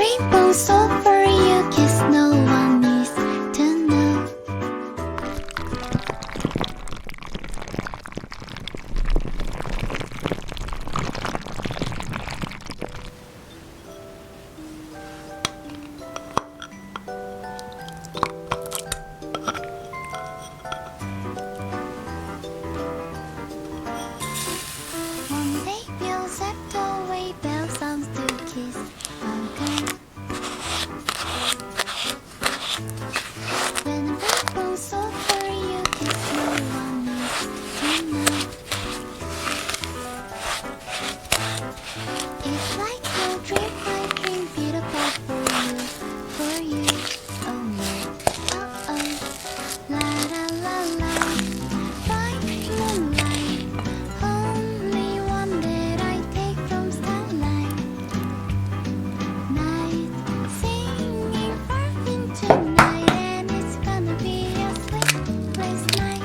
rainbow's over you, kiss no one needs to know. One day we'll set away balsams to kiss our girl. When the rainbow's over you, kiss no one needs to know. It's like a dream, I dream beautiful for you, oh no, oh oh. La la la la, bright moonlight, only one that I take from starlight. Night, singing far into night, and it's gonna be a sleepless night.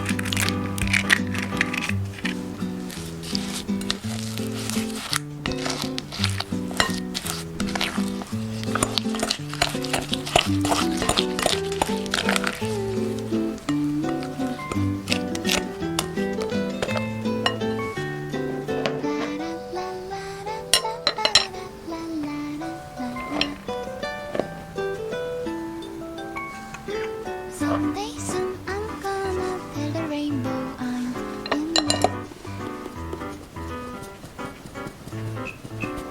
Someday soon I'm gonna tell the rainbow I'm in love.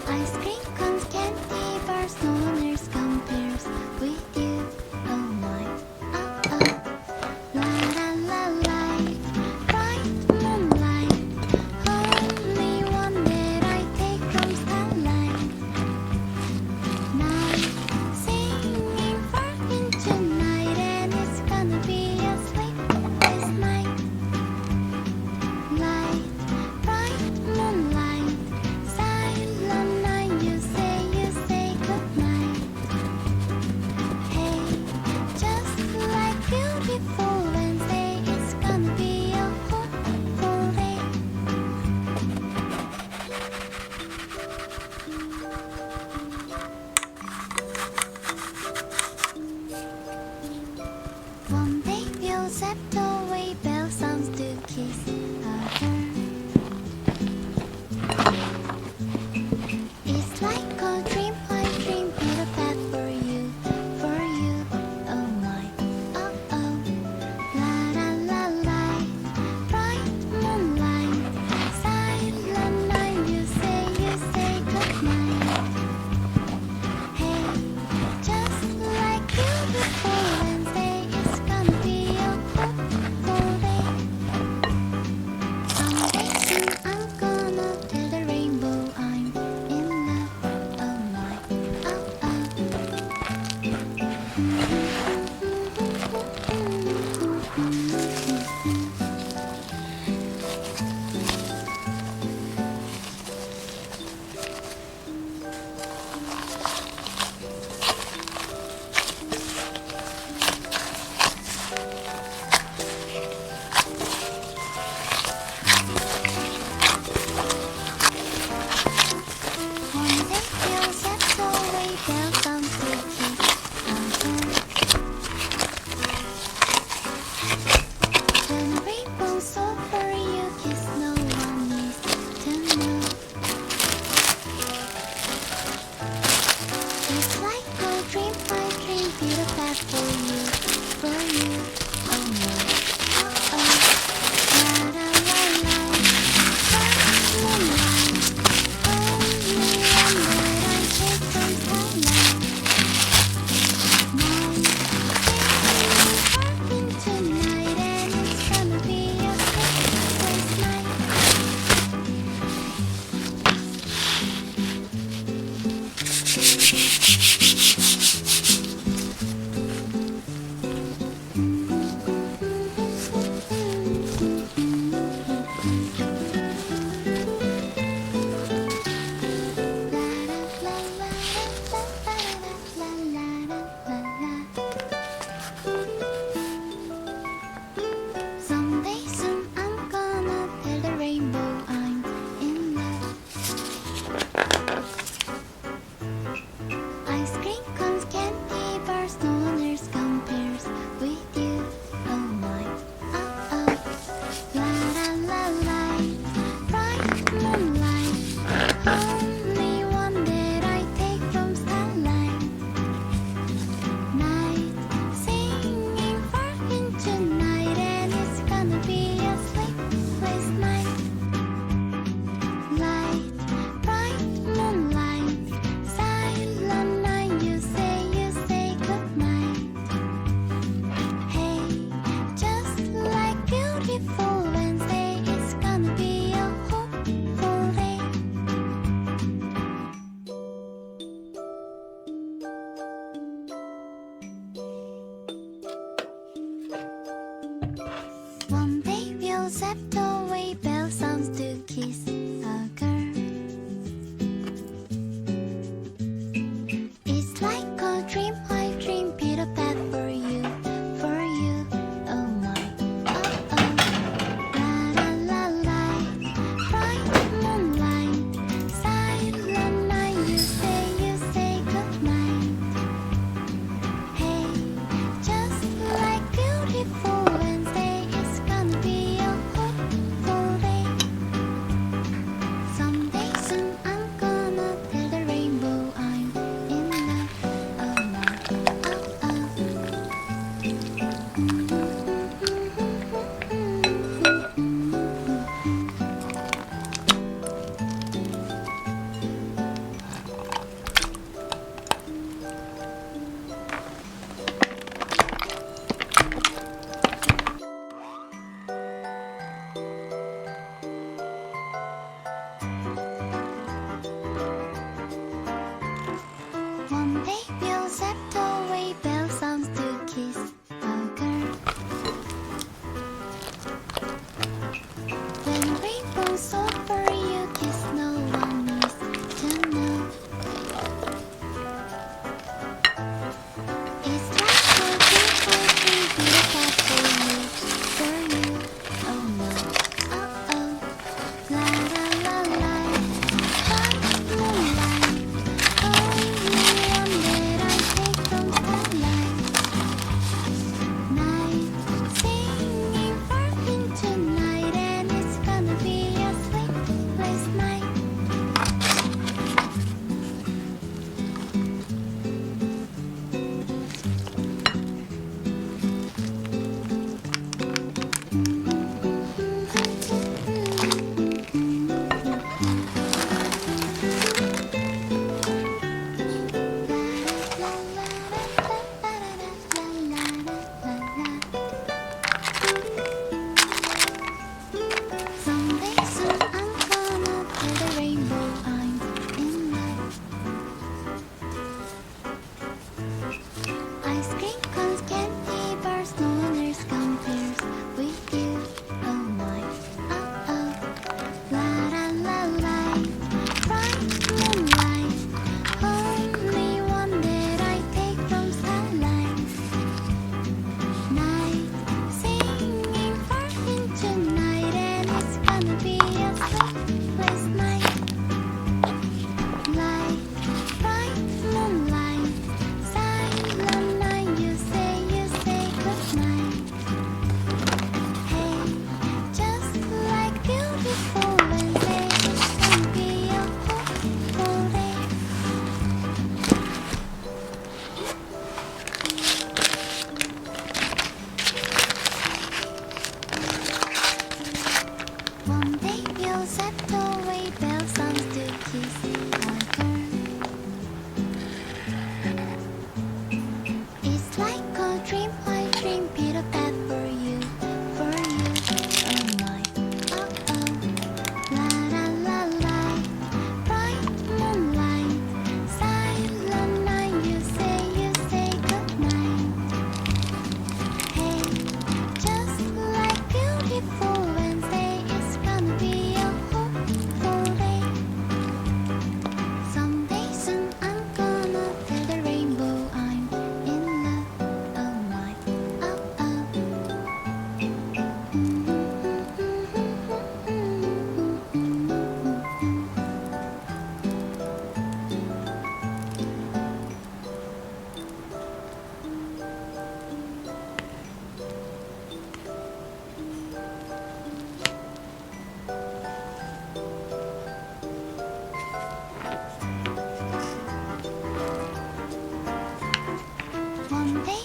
Ice cream cones, candy bars, no one else compares with you. Oh my, oh oh. La la la la, bright moonlight, only one that I take from starlight. Night, singing far into night, and it's gonna be One day we'll set away bell sounds to kiss a girl. It's like a dream I dream, Peter Pan for you, oh my, oh oh. La la la la, bright moonlight, silent night, you say goodnight. Hey, just like beautiful Wednesday, it's gonna be a hopeful day. Someday soon I'm gonna tell the rainbow I'm in love, oh my, oh oh. One day we'll set away bell sounds to kiss a girl. When rainbow's over, you kiss, no one needs to know. It's like a dream I dream, beautiful for you, oh no, oh oh. La la la la, bright moonlight, only one that I take from starlight. Night, singing barking tonight, and it's gonna be a sleepless night. Someday soon I'm gonna tell the rainbow I'm in love. Ice cream cones, candy bars, no one else compares with you, oh my, oh oh. La la la la, bright moonlight, only one that I take from starlight. Night, singing barking tonight, and it's gonna be a sleepless night. Light, bright moonlight, silent night, you say goodnight. Hey, just like beautiful Wednesday, it's gonna be a hopeful day. One day we'll set away bell sounds to kiss a girl. It's like a dream I dream, Peter Pan for you, oh my, oh oh. La la la la, bright moonlight, silent night, you say goodnight. Hey, just like beautiful Wednesday, it's gonna be a hopeful day. Someday soon I'm gonna tell the rainbow I'm in love, oh my, oh oh. One day